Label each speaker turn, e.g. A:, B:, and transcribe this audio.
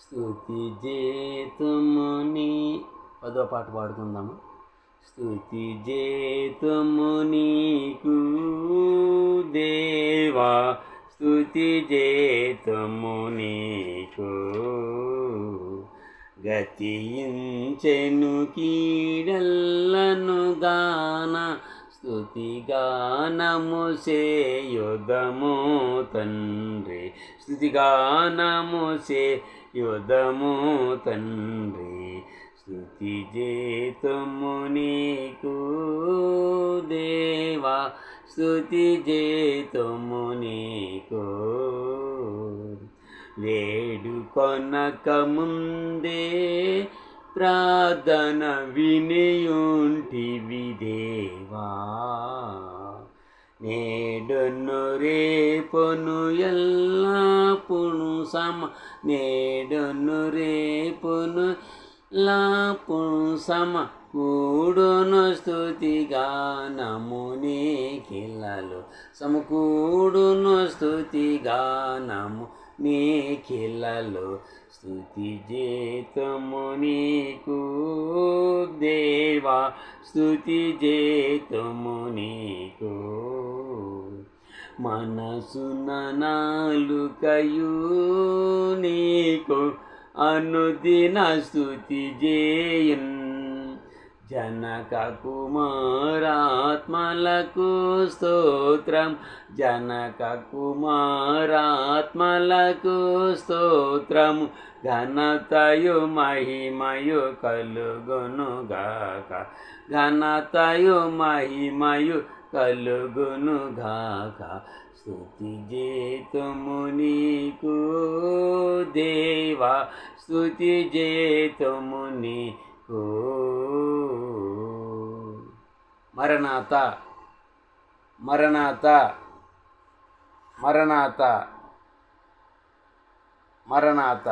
A: స్తుతి చేతుముని పదో పాట పాడుకుందాము. స్తుతి చేతుము నీకు దేవా, స్తుతి చేతుము నీకు. గతించెను కీడెల్లను గాన స్తుతి గానము సేయుదము తండ్రి, స్తుతి గానము సేయుదము తండ్రి. స్తుతి చేతుము నీకు దేవా, స్తుతి చేతుము నీకు. వేడుకొనక ముందే ప్రార్థన వినియుంటివి దేవా, నేడును రేపును ఎల్లప్పుడూ నేడును రేపును ఎల్లప్పుడూ కూడును స్తుతి గానము నీకిలలో, సమకూడును స్తుతి గానము నీకిలలో. స్తుతి చేతుము నీకు దేవా, స్తుతి చేతుము నీకు. మనసున నాలుకయు నీకు అనుదిన స్తుతి చేయున్. జనక కుమారాత్మలకు స్తోత్రం, జనక కుమారాత్మలకు స్తోత్రం. ఘనతయు మహిమయు కలుగునుగాక, ఘనతయు మహిమయు కలుగునుగాక. స్తుతి చేతుము నీకు దేవా, స్తుతి చేతుము నీకు. మరణాత మరణాత మరణాత మరణాత.